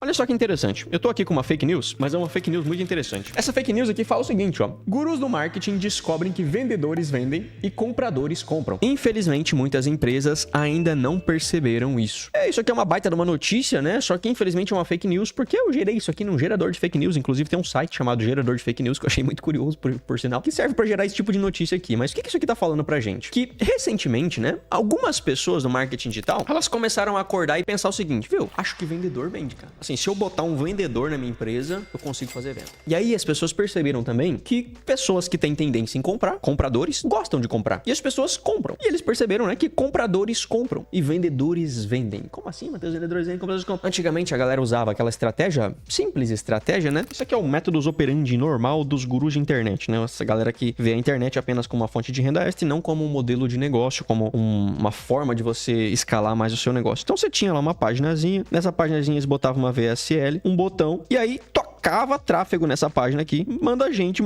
Olha só que interessante. Eu tô aqui com uma fake news, mas é uma fake news muito interessante. Essa fake news aqui fala o seguinte, ó. Gurus do marketing descobrem que vendedores vendem e compradores compram. Infelizmente, muitas empresas ainda não perceberam isso. Isso aqui é uma baita de uma notícia, né? Só que infelizmente é uma fake news, porque eu gerei isso aqui num gerador de fake news. Inclusive tem um site chamado Gerador de Fake News, que eu achei muito curioso, por sinal, que serve pra gerar esse tipo de notícia aqui. Mas o que isso aqui tá falando pra gente? Que recentemente, né, algumas pessoas do marketing digital, elas começaram a acordar e pensar o seguinte, viu? Acho que vendedor vende, cara. Assim, se eu botar um vendedor na minha empresa, eu consigo fazer venda. E aí as pessoas perceberam também que pessoas que têm tendência em comprar, compradores, gostam de comprar. E as pessoas compram. E eles perceberam, né, que compradores compram e vendedores vendem. Como assim, Matheus? Vendedores vendem, compradores compram. Antigamente a galera usava aquela estratégia, simples estratégia, né? Isso aqui é o método operandi normal dos gurus de internet, né? Essa galera que vê a internet apenas como uma fonte de renda extra e não como um modelo de negócio, como uma forma de você escalar mais o seu negócio. Então você tinha lá uma paginazinha, nessa paginazinha eles botavam uma VSL, um botão, e aí tocava tráfego nessa página aqui, manda gente,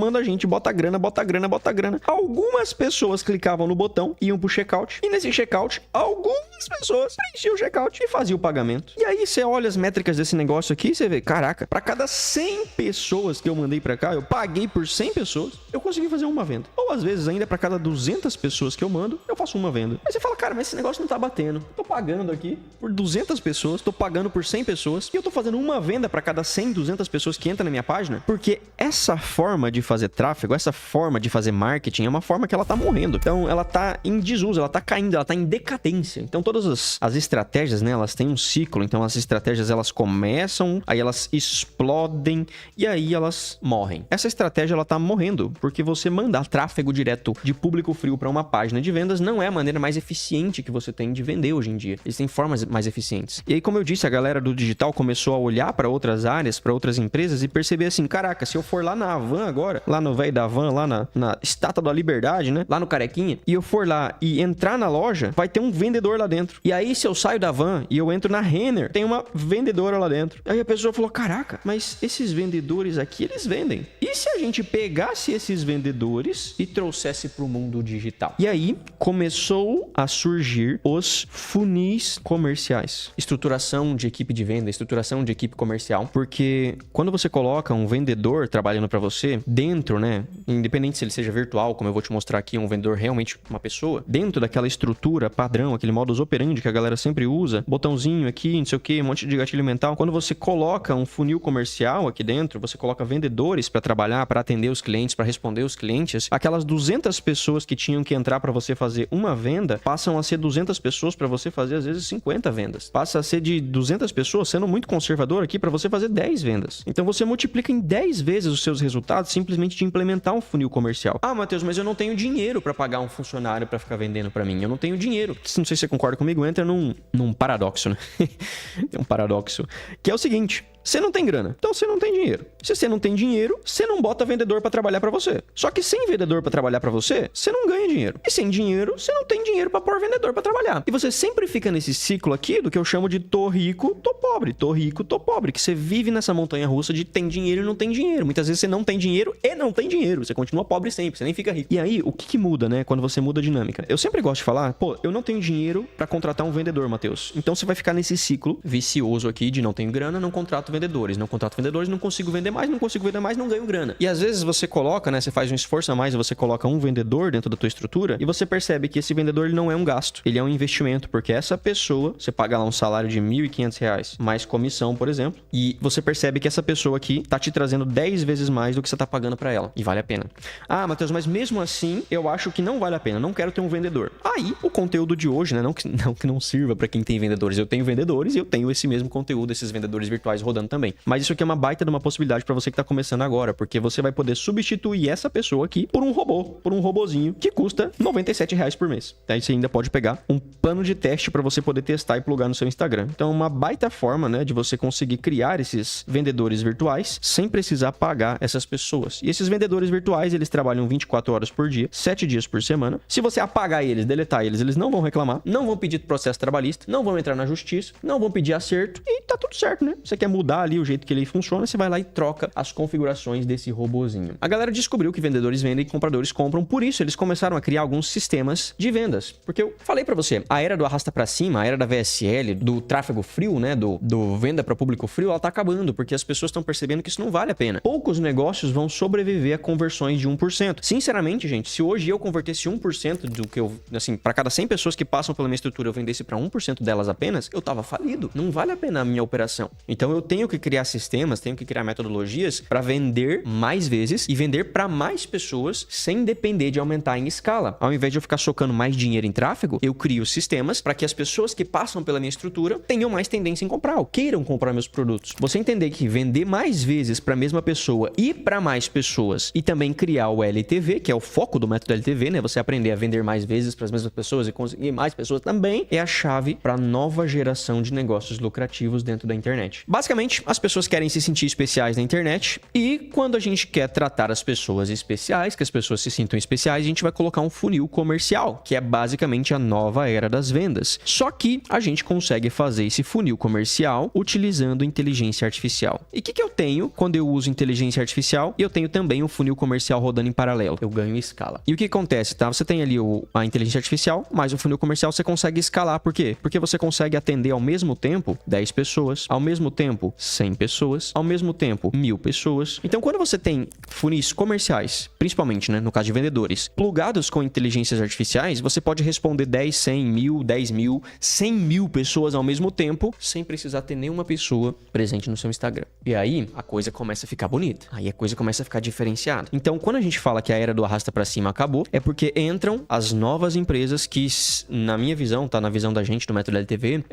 bota grana, bota grana, bota grana. Algumas pessoas clicavam no botão, iam pro checkout, e nesse checkout, algumas pessoas preenchiam o checkout e faziam o pagamento. E aí você olha as métricas desse negócio aqui e você vê, caraca, pra cada 100 pessoas que eu mandei pra cá, eu paguei por 100 pessoas, eu consegui fazer uma venda. Ou às vezes ainda pra cada 200 pessoas que eu mando, eu faço uma venda. Aí você fala, cara, mas esse negócio não tá batendo. Tô pagando aqui por 200 pessoas, tô pagando por 100 pessoas, e eu tô fazendo uma venda pra cada 100, 200 pessoas que entram na minha página, porque essa forma de fazer tráfego, essa forma de fazer marketing é uma forma que ela tá morrendo. Então, ela tá em desuso, ela tá caindo, ela tá em decadência. Então, todas as estratégias, né, elas têm um ciclo. Então, as estratégias, elas começam, aí elas explodem e aí elas morrem. Essa estratégia, ela tá morrendo, porque você mandar tráfego direto de público frio para uma página de vendas não é a maneira mais eficiente que você tem de vender hoje em dia. Existem formas mais eficientes. E aí, como eu disse, a galera do digital começou a olhar para outras áreas, para outras empresas e perceber assim, caraca, se eu for lá na Havan agora, lá no velho da Havan, lá na Estátua da Liberdade, né? Lá no Carequinha, e eu for lá e entrar na loja, vai ter um vendedor lá dentro. E aí, se eu saio da Havan e eu entro na Renner, tem uma vendedora lá dentro. Aí a pessoa falou, caraca, mas esses vendedores aqui, eles vendem. E se a gente pegasse esses vendedores e trouxesse pro mundo digital? E aí, começou a surgir os funis comerciais. Estruturação de equipe de venda, estruturação de equipe comercial, porque quando você coloca um vendedor trabalhando para você dentro, né, independente se ele seja virtual, como eu vou te mostrar aqui, um vendedor realmente uma pessoa, dentro daquela estrutura padrão, aquele modus operandi que a galera sempre usa, botãozinho aqui, não sei o que, um monte de gatilho mental. Quando você coloca um funil comercial aqui dentro, você coloca vendedores para trabalhar, para atender os clientes, para responder os clientes, aquelas 200 pessoas que tinham que entrar para você fazer uma venda, passam a ser 200 pessoas para você fazer às vezes 50 vendas. Passa a ser de 200 pessoas, sendo muito conservador aqui, para você fazer 10 vendas. Então você multiplica em 10 vezes os seus resultados simplesmente de implementar um funil comercial. Ah, Matheus, mas eu não tenho dinheiro para pagar um funcionário para ficar vendendo para mim. Eu não tenho dinheiro. Não sei se você concorda comigo, entra num paradoxo, né? Tem um paradoxo, que é o seguinte: você não tem grana, então você não tem dinheiro. Se você não tem dinheiro, você não bota vendedor para trabalhar para você. Só que sem vendedor para trabalhar para você, você não ganha dinheiro. E sem dinheiro, você não tem dinheiro para pôr vendedor para trabalhar. E você sempre fica nesse ciclo aqui do que eu chamo de tô rico, tô pobre, tô rico, tô pobre, que você vive nessa montanha russa de tem dinheiro e não tem dinheiro. Muitas vezes você não tem dinheiro e não tem dinheiro. Você continua pobre sempre, você nem fica rico. E aí, o que muda, né, quando você muda a dinâmica? Eu sempre gosto de falar, pô, eu não tenho dinheiro para contratar um vendedor, Matheus. Então você vai ficar nesse ciclo vicioso aqui de não tenho grana, não contrato vendedores, não contrato vendedores, não consigo vender mais, não consigo vender mais, não ganho grana. E às vezes você coloca, né, você faz um esforço a mais e você coloca um vendedor dentro da tua estrutura e você percebe que esse vendedor ele não é um gasto, ele é um investimento, porque essa pessoa, você paga lá um salário de R$1.500 mais comissão, por exemplo, e você percebe que essa pessoa aqui tá te trazendo 10 vezes mais do que você tá pagando pra ela. E vale a pena. Ah, Matheus, mas mesmo assim, eu acho que não vale a pena, não quero ter um vendedor. Aí, o conteúdo de hoje, né, não que não sirva pra quem tem vendedores. Eu tenho vendedores e eu tenho esse mesmo conteúdo, esses vendedores virtuais rodando também. Mas isso aqui é uma baita de uma possibilidade pra você que tá começando agora, porque você vai poder substituir essa pessoa aqui por um robô, por um robozinho que custa R$97 por mês. Aí você ainda pode pegar um plano de teste pra você poder testar e plugar no seu Instagram. Então, uma baita forma, né, de você conseguir criar esses vendedores virtuais sem precisar pagar essas pessoas. E esses vendedores virtuais, eles trabalham 24 horas por dia, 7 dias por semana. Se você apagar eles, deletar eles, eles não vão reclamar, não vão pedir processo trabalhista, não vão entrar na justiça, não vão pedir acerto e tá tudo certo, né? Você quer mudar mudar ali o jeito que ele funciona, você vai lá e troca as configurações desse robozinho. A galera descobriu que vendedores vendem e compradores compram, por isso eles começaram a criar alguns sistemas de vendas. Porque eu falei pra você, a era do arrasta pra cima, a era da VSL, do tráfego frio, né, do venda para público frio, ela tá acabando, porque as pessoas estão percebendo que isso não vale a pena. Poucos negócios vão sobreviver a conversões de 1%. Sinceramente, gente, se hoje eu convertesse 1% do que eu, assim, para cada 100 pessoas que passam pela minha estrutura, eu vendesse para 1% delas apenas, eu tava falido. Não vale a pena a minha operação. Então eu tenho que criar sistemas, tenho que criar metodologias para vender mais vezes e vender para mais pessoas sem depender de aumentar em escala. Ao invés de eu ficar socando mais dinheiro em tráfego, eu crio sistemas para que as pessoas que passam pela minha estrutura tenham mais tendência em comprar, ou queiram comprar meus produtos. Você entender que vender mais vezes para a mesma pessoa e para mais pessoas e também criar o LTV, que é o foco do método LTV, né? Você aprender a vender mais vezes para as mesmas pessoas e conseguir mais pessoas também é a chave para a nova geração de negócios lucrativos dentro da internet. Basicamente, as pessoas querem se sentir especiais na internet e quando a gente quer tratar as pessoas especiais, que as pessoas se sintam especiais, a gente vai colocar um funil comercial, que é basicamente a nova era das vendas. Só que a gente consegue fazer esse funil comercial utilizando inteligência artificial. E o que eu tenho quando eu uso inteligência artificial? E eu tenho também um funil comercial rodando em paralelo. Eu ganho escala. E o que acontece, tá? Você tem ali a inteligência artificial, mais o funil comercial, você consegue escalar. Por quê? Porque você consegue atender ao mesmo tempo 10 pessoas, ao mesmo tempo 100 pessoas, ao mesmo tempo 1000 pessoas. Então, quando você tem funis comerciais, principalmente, né, no caso de vendedores, plugados com inteligências artificiais, você pode responder 10, 100, 1000, 10 mil, 100 mil pessoas ao mesmo tempo, sem precisar ter nenhuma pessoa presente no seu Instagram. E aí, a coisa começa a ficar bonita. Aí a coisa começa a ficar diferenciada. Então, quando a gente fala que a era do arrasta pra cima acabou, é porque entram as novas empresas que, na minha visão, tá? Na visão da gente, do método LTV,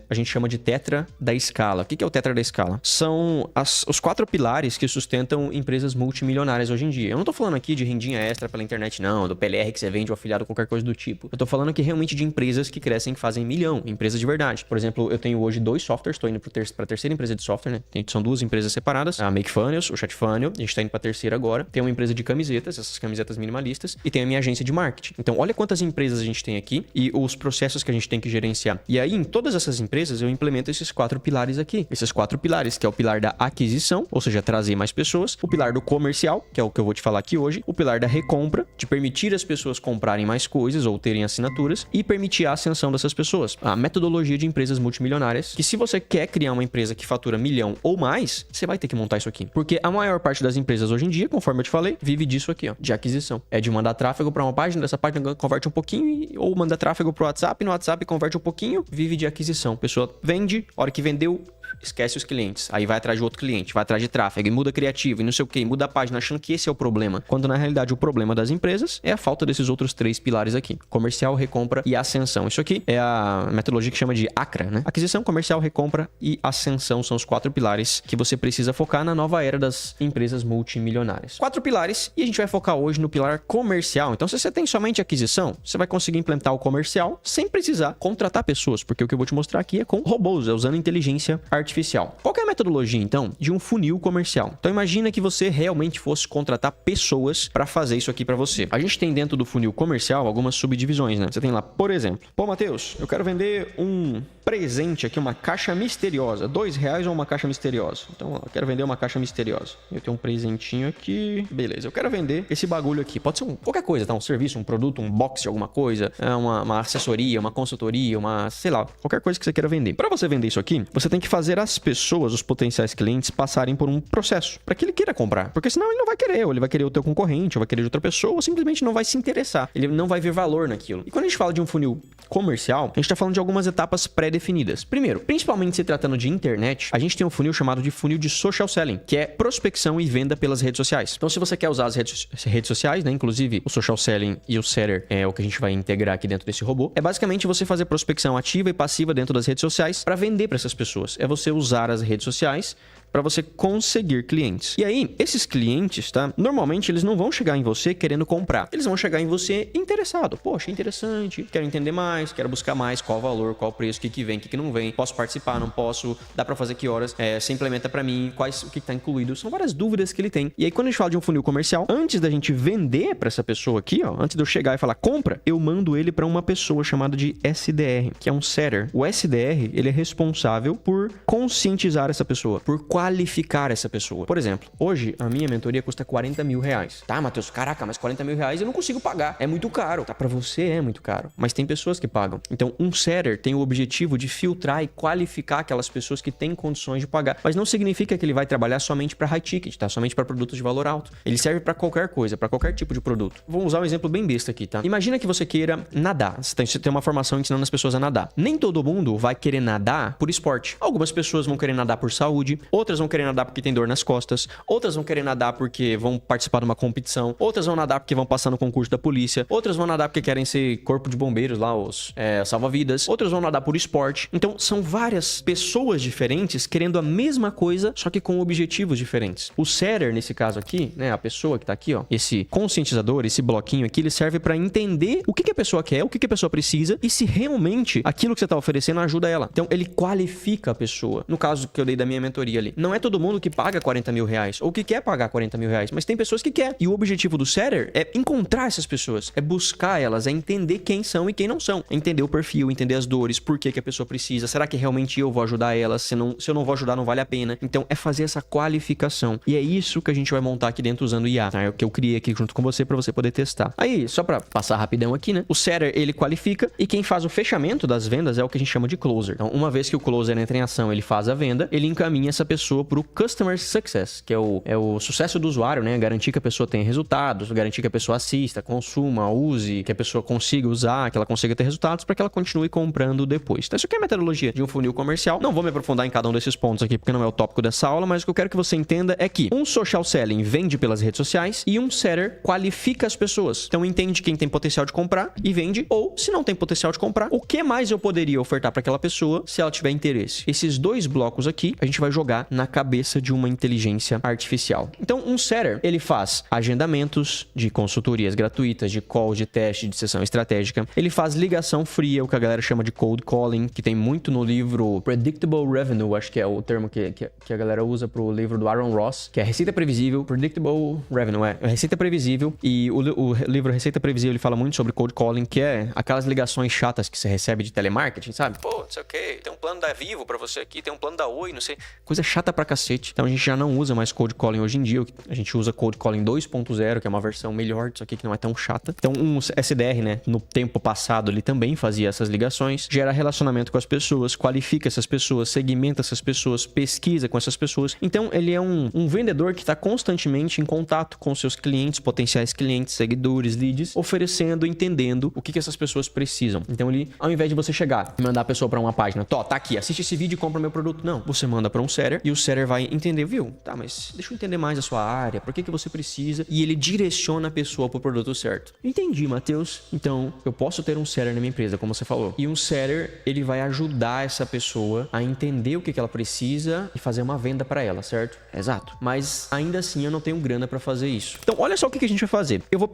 a gente chama de tetra da escala. O que é o tetra da escala? São os 4 pilares que sustentam empresas multimilionárias hoje em dia. Eu não tô falando aqui de rendinha extra pela internet, não, do PLR que você vende, o afiliado, qualquer coisa do tipo. Eu tô falando aqui realmente de empresas que crescem, que fazem milhão, empresas de verdade. Por exemplo, eu tenho hoje 2 softwares, tô indo pra terceira empresa de software, né? São 2 empresas separadas, a MakeFunnels, o ChatFunnel, a gente tá indo pra terceira agora. Tem uma empresa de camisetas, essas camisetas minimalistas, e tem a minha agência de marketing. Então, olha quantas empresas a gente tem aqui e os processos que a gente tem que gerenciar. E aí, em todas essas empresas, eu implemento esses 4 pilares aqui. Esses 4 pilares, que é o pilar da aquisição, ou seja, trazer mais pessoas, o pilar do comercial, que é o que eu vou te falar aqui hoje, o pilar da recompra, de permitir as pessoas comprarem mais coisas ou terem assinaturas, e permitir a ascensão dessas pessoas. A metodologia de empresas multimilionárias, que se você quer criar uma empresa que fatura 1 milhão ou mais, você vai ter que montar isso aqui. Porque a maior parte das empresas hoje em dia, conforme eu te falei, vive disso aqui, ó, de aquisição. É de mandar tráfego para uma página, dessa página converte um pouquinho, ou manda tráfego pro WhatsApp, no WhatsApp converte um pouquinho, vive de aquisição. A pessoa vende, a hora que vendeu, esquece os clientes, aí vai atrás de outro cliente, vai atrás de tráfego e muda criativo e não sei o que, muda a página achando que esse é o problema, quando na realidade o problema das empresas é a falta desses outros 3 pilares aqui, comercial, recompra e ascensão. Isso aqui é a metodologia que chama de ACRA, né? Aquisição, comercial, recompra e ascensão são os 4 pilares que você precisa focar na nova era das empresas multimilionárias. 4 pilares e a gente vai focar hoje no pilar comercial. Então, se você tem somente aquisição, você vai conseguir implementar o comercial sem precisar contratar pessoas, porque o que eu vou te mostrar aqui é com robôs, é usando inteligência artificial. Qual que é a metodologia, então, de um funil comercial? Então, imagina que você realmente fosse contratar pessoas para fazer isso aqui para você. A gente tem dentro do funil comercial algumas subdivisões, né? Você tem lá, por exemplo, pô, Matheus, eu quero vender um presente aqui, uma caixa misteriosa, R$2 ou uma caixa misteriosa? Então, eu quero vender uma caixa misteriosa. Eu tenho um presentinho aqui, beleza, eu quero vender esse bagulho aqui. Pode ser qualquer coisa, tá? Um serviço, um produto, um box de alguma coisa, uma assessoria, uma consultoria, sei lá, qualquer coisa que você queira vender. Para você vender isso aqui, você tem que fazer as pessoas, os potenciais clientes, passarem por um processo para que ele queira comprar. Porque senão ele não vai querer, ou ele vai querer o teu concorrente, ou vai querer de outra pessoa, ou simplesmente não vai se interessar. Ele não vai ver valor naquilo. E quando a gente fala de um funil comercial, a gente tá falando de algumas etapas pré-definidas. Primeiro, principalmente se tratando de internet, a gente tem um funil chamado de funil de social selling, que é prospecção e venda pelas redes sociais. Então, se você quer usar as redes sociais, né, inclusive o social selling e o setter é o que a gente vai integrar aqui dentro desse robô, é basicamente você fazer prospecção ativa e passiva dentro das redes sociais para vender para essas pessoas. É você usar as redes sociais para você conseguir clientes. E aí, esses clientes, tá? Normalmente eles não vão chegar em você querendo comprar. Eles vão chegar em você interessado. Poxa, interessante, quero entender mais, quero buscar mais, qual o valor, qual o preço, o que vem, o que não vem, posso participar, não posso, dá para fazer que horas, você implementa para mim, o que tá incluído. São várias dúvidas que ele tem. E aí, quando a gente fala de um funil comercial, antes da gente vender para essa pessoa aqui, ó, antes de eu chegar e falar compra, eu mando ele para uma pessoa chamada de SDR, que é um setter. O SDR, ele é responsável por conscientizar essa pessoa, por qualificar essa pessoa. Por exemplo, hoje a minha mentoria custa 40 mil reais. Tá, Matheus, caraca, mas 40 mil reais eu não consigo pagar. É muito caro. Tá, pra você é muito caro. Mas tem pessoas que pagam. Então, um setter tem o objetivo de filtrar e qualificar aquelas pessoas que têm condições de pagar. Mas não significa que ele vai trabalhar somente para high ticket, tá? Somente para produtos de valor alto. Ele serve para qualquer coisa, para qualquer tipo de produto. Vamos usar um exemplo bem besta aqui, tá? Imagina que você queira nadar. Você tem uma formação ensinando as pessoas a nadar. Nem todo mundo vai querer nadar por esporte. Algumas pessoas vão querer nadar por saúde, outras vão querer nadar porque tem dor nas costas, outras vão querer nadar porque vão participar de uma competição, outras vão nadar porque vão passar no concurso da polícia, outras vão nadar porque querem ser corpo de bombeiros lá, os salva-vidas, outras vão nadar por esporte. Então, são várias pessoas diferentes querendo a mesma coisa, só que com objetivos diferentes. O setter, nesse caso aqui, né, a pessoa que tá aqui, ó, esse conscientizador, esse bloquinho aqui, ele serve para entender o que a pessoa quer, o que a pessoa precisa e se realmente aquilo que você tá oferecendo ajuda ela. Então, ele qualifica a pessoa. No caso que eu dei da minha mentoria ali, não é todo mundo que paga 40 mil reais ou que quer pagar 40 mil reais, mas tem pessoas que quer. E o objetivo do setter é encontrar essas pessoas, é buscar elas, é entender quem são e quem não são, é entender o perfil, entender as dores, por que a pessoa precisa, será que realmente eu vou ajudar elas, se eu não vou ajudar não vale a pena. Então, é fazer essa qualificação. E é isso que a gente vai montar aqui dentro usando o IA, tá? É o que eu criei aqui junto com você para você poder testar. Aí, só para passar rapidão aqui, né? O setter, ele qualifica e quem faz o fechamento das vendas é o que a gente chama de closer. Então, uma vez que o closer entra em ação, ele faz a venda, ele encaminha essa pessoa pro Customer Success, que é o sucesso do usuário, né? Garantir que a pessoa tenha resultados, garantir que a pessoa assista, consuma, use, que a pessoa consiga usar, que ela consiga ter resultados para que ela continue comprando depois. Então, isso aqui é a metodologia de um funil comercial. Não vou me aprofundar em cada um desses pontos aqui, porque não é o tópico dessa aula, mas o que eu quero que você entenda é que um social selling vende pelas redes sociais e um setter qualifica as pessoas. Então, entende quem tem potencial de comprar e vende, ou se não tem potencial de comprar, o que mais eu poderia ofertar para aquela pessoa se ela tiver interesse. Esses dois blocos aqui, a gente vai jogar na cabeça de uma inteligência artificial. Então, um setter, ele faz agendamentos de consultorias gratuitas, de calls, de teste, de sessão estratégica. Ele faz ligação fria, o que a galera chama de cold calling, que tem muito no livro Predictable Revenue, acho que é o termo que a galera usa pro livro do Aaron Ross, que é Receita Previsível, Predictable Revenue, é Receita Previsível, e o livro Receita Previsível, ele fala muito sobre cold calling, que é aquelas ligações chatas que você recebe de telemarketing, sabe? Pô, não sei o que, tem um plano da Vivo pra você aqui, tem um plano da Oi, não sei, coisa chata pra cacete. Então a gente já não usa mais cold calling hoje em dia, a gente usa cold calling 2.0, que é uma versão melhor disso aqui, que não é tão chata. Então um SDR, né, no tempo passado ele também fazia essas ligações, gera relacionamento com as pessoas, qualifica essas pessoas, segmenta essas pessoas, pesquisa com essas pessoas. Então ele é um vendedor que está constantemente em contato com seus clientes, potenciais clientes, seguidores, leads, oferecendo, entendendo o que essas pessoas precisam. Então ele, ao invés de você chegar e mandar a pessoa para uma página, tá aqui, assiste esse vídeo e compra meu produto. Não, você manda para um setter e o setter vai entender, viu? Tá, mas deixa eu entender mais a sua área, por que você precisa, e ele direciona a pessoa pro produto certo. Entendi, Matheus. Então, eu posso ter um setter na minha empresa, como você falou. E um setter, ele vai ajudar essa pessoa a entender o que ela precisa e fazer uma venda para ela, certo? Exato. Mas ainda assim eu não tenho grana para fazer isso. Então, olha só o que a gente vai fazer. Eu vou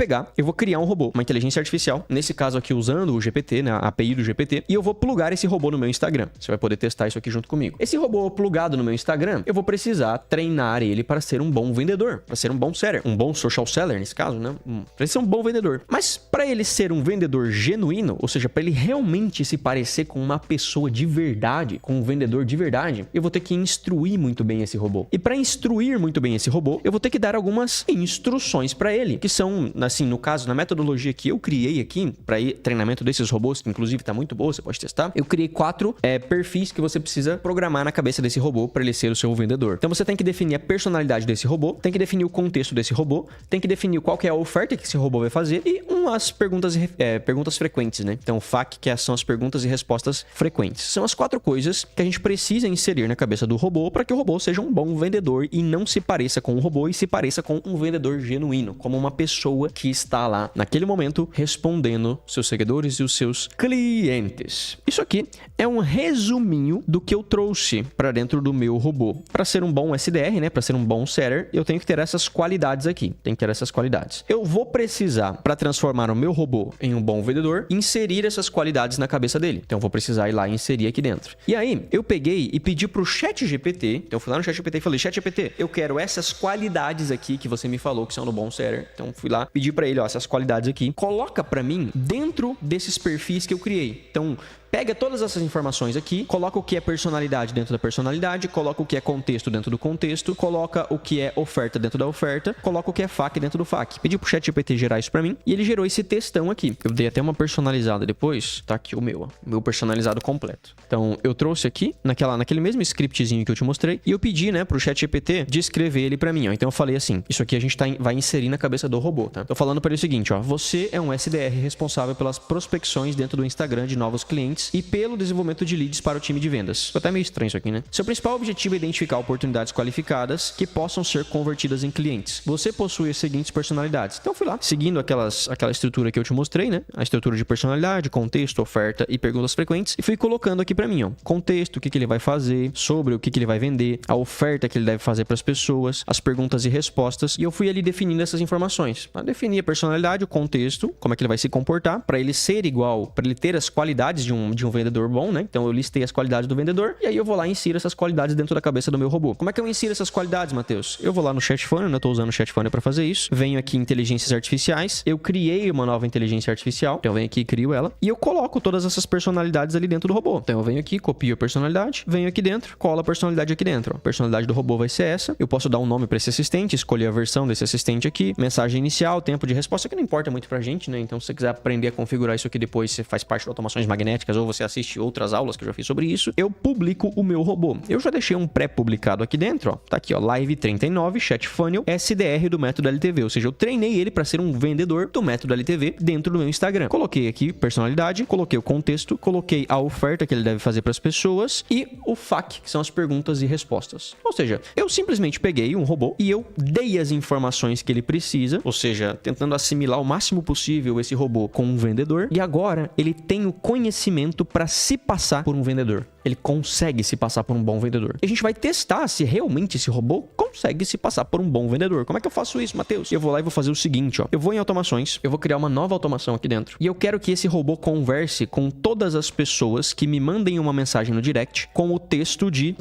criar um robô, uma inteligência artificial, nesse caso aqui usando o GPT, né, a API do GPT, e eu vou plugar esse robô no meu Instagram. Você vai poder testar isso aqui junto comigo. Esse robô plugado no meu Instagram, eu vou precisar treinar ele para ser um bom vendedor, para ser um bom seller, um bom social seller nesse caso, né? Para ele ser um bom vendedor. Mas para ele ser um vendedor genuíno, ou seja, para ele realmente se parecer com uma pessoa de verdade, com um vendedor de verdade, eu vou ter que instruir muito bem esse robô. E para instruir muito bem esse robô, eu vou ter que dar algumas instruções para ele, que são, assim, no caso, na metodologia que eu criei aqui para treinamento desses robôs, que inclusive tá muito boa, você pode testar. Eu criei 4 perfis que você precisa programar na cabeça desse robô para ele ser o seu vendedor. Então você tem que definir a personalidade desse robô, tem que definir o contexto desse robô, tem que definir qual que é a oferta que esse robô vai fazer e umas perguntas frequentes, né? Então, FAQ, que são as perguntas e respostas frequentes. São as 4 coisas que a gente precisa inserir na cabeça do robô para que o robô seja um bom vendedor e não se pareça com um robô e se pareça com um vendedor genuíno, como uma pessoa que está lá, naquele momento, respondendo seus seguidores e os seus clientes. Isso aqui é um resuminho do que eu trouxe para dentro do meu robô robô, para ser um bom SDR, né, para ser um bom seller, eu tenho que ter essas qualidades aqui. Tem que ter essas qualidades. Eu vou precisar, para transformar o meu robô em um bom vendedor, inserir essas qualidades na cabeça dele. Então eu vou precisar ir lá e inserir aqui dentro. E aí, eu peguei e pedi pro ChatGPT, então eu fui lá no ChatGPT e falei, ChatGPT, eu quero essas qualidades aqui que você me falou que são no bom seller. Então fui lá, pedi para ele, ó, essas qualidades aqui, coloca para mim dentro desses perfis que eu criei. Então, pega todas essas informações aqui, coloca o que é personalidade dentro da personalidade, coloca o que é contexto dentro do contexto, coloca o que é oferta dentro da oferta, coloca o que é FAQ dentro do FAQ. Pedi pro ChatGPT gerar isso pra mim e ele gerou esse textão aqui. Eu dei até uma personalizada depois, tá aqui o meu personalizado completo. Então, eu trouxe aqui, naquele mesmo scriptzinho que eu te mostrei, e eu pedi, né, pro ChatGPT descrever ele pra mim, ó. Então eu falei assim, isso aqui a gente vai inserir na cabeça do robô, tá? Tô falando pra ele o seguinte, ó, você é um SDR responsável pelas prospecções dentro do Instagram de novos clientes e pelo desenvolvimento de leads para o time de vendas. Ficou até meio estranho isso aqui, né? Seu principal objetivo é identificar oportunidades qualificadas que possam ser convertidas em clientes. Você possui as seguintes personalidades. Então eu fui lá, seguindo aquela estrutura que eu te mostrei, né? A estrutura de personalidade, contexto, oferta e perguntas frequentes. E fui colocando aqui pra mim, ó, contexto, o que ele vai fazer, sobre o que ele vai vender, a oferta que ele deve fazer para as pessoas, as perguntas e respostas. E eu fui ali definindo essas informações. Para definir a personalidade, o contexto, como é que ele vai se comportar, para ele ser igual, para ele ter as qualidades de um vendedor bom, né? Então eu listei as qualidades do vendedor e aí eu vou lá e insiro essas qualidades dentro da cabeça do meu robô. Como é que eu insiro essas qualidades, Matheus? Eu vou lá no ChatFunnel, né? Eu tô usando o ChatFunnel para fazer isso. Venho aqui em inteligências artificiais. Eu criei uma nova inteligência artificial. Então eu venho aqui e crio ela e eu coloco todas essas personalidades ali dentro do robô. Então eu venho aqui, copio a personalidade, venho aqui dentro, colo a personalidade aqui dentro. A personalidade do robô vai ser essa. Eu posso dar um nome para esse assistente, escolher a versão desse assistente aqui, mensagem inicial, tempo de resposta, que não importa muito pra gente, né? Então se você quiser aprender a configurar isso aqui depois, você faz parte de automações magnéticas ou você assiste outras aulas que eu já fiz sobre isso, eu publico o meu robô. Eu já deixei um pré-publicado aqui dentro, ó. Tá aqui, ó, Live 39, ChatFunnel, SDR do método LTV, ou seja, eu treinei ele para ser um vendedor do método LTV dentro do meu Instagram. Coloquei aqui personalidade, coloquei o contexto, coloquei a oferta que ele deve fazer para as pessoas e o FAQ, que são as perguntas e respostas. Ou seja, eu simplesmente peguei um robô e eu dei as informações que ele precisa, ou seja, tentando assimilar o máximo possível esse robô com um vendedor, e agora ele tem o conhecimento para se passar por um vendedor. Ele consegue se passar por um bom vendedor. E a gente vai testar se realmente esse robô consegue se passar por um bom vendedor. Como é que eu faço isso, Matheus? Eu vou lá e vou fazer o seguinte, ó. Eu vou em automações, eu vou criar uma nova automação aqui dentro. E eu quero que esse robô converse com todas as pessoas que me mandem uma mensagem no direct com o texto de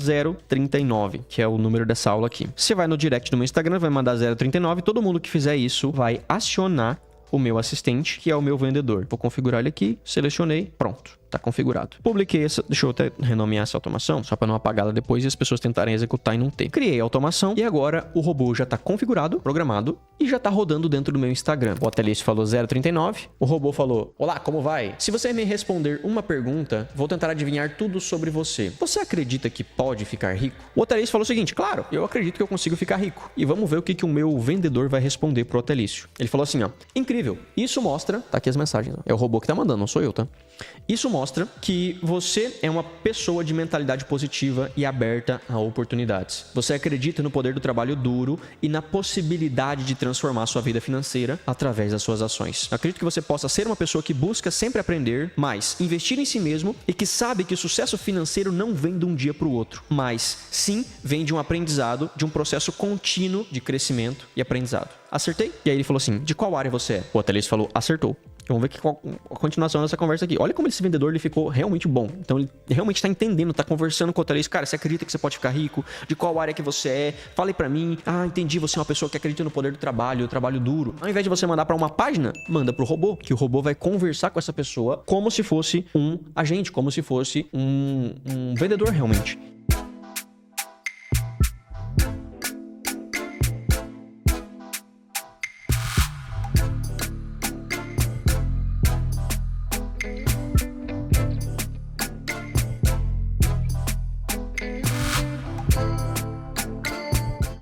039, que é o número dessa aula aqui. Você vai no direct do meu Instagram, vai mandar 039, todo mundo que fizer isso vai acionar o meu assistente, que é o meu vendedor. Vou configurar ele aqui, selecionei, pronto. Tá configurado. Publiquei essa, deixa eu até renomear essa automação, só para não apagá-la depois e as pessoas tentarem executar e não ter. Criei a automação e agora o robô já tá configurado, programado e já tá rodando dentro do meu Instagram. O Ateliês falou 039, o robô falou: "Olá, como vai? Se você me responder uma pergunta, vou tentar adivinhar tudo sobre você. Você acredita que pode ficar rico?" O Ateliês falou o seguinte: "Claro, eu acredito que eu consigo ficar rico." E vamos ver o que o meu vendedor vai responder pro Otelício. Ele falou assim, ó: "Incrível. Isso mostra..." Tá aqui as mensagens, ó. É o robô que tá mandando, não sou eu, tá? "Isso mostra que você é uma pessoa de mentalidade positiva e aberta a oportunidades. Você acredita no poder do trabalho duro e na possibilidade de transformar sua vida financeira através das suas ações. Eu acredito que você possa ser uma pessoa que busca sempre aprender mais, investir em si mesmo e que sabe que o sucesso financeiro não vem de um dia para o outro, mas sim vem de um aprendizado, de um processo contínuo de crescimento e aprendizado. Acertei?" E aí ele falou assim: "De qual área você é?" O Ateliês falou: "Acertou." Vamos ver qual a continuação dessa conversa aqui. Olha como esse vendedor ele ficou realmente bom. Então ele realmente está entendendo, está conversando com o Otelício. "Cara, você acredita que você pode ficar rico? De qual área que você é? Fale para mim." "Ah, entendi, você é uma pessoa que acredita no poder do trabalho duro." Ao invés de você mandar para uma página, manda para o robô, que o robô vai conversar com essa pessoa como se fosse um agente, como se fosse um vendedor realmente.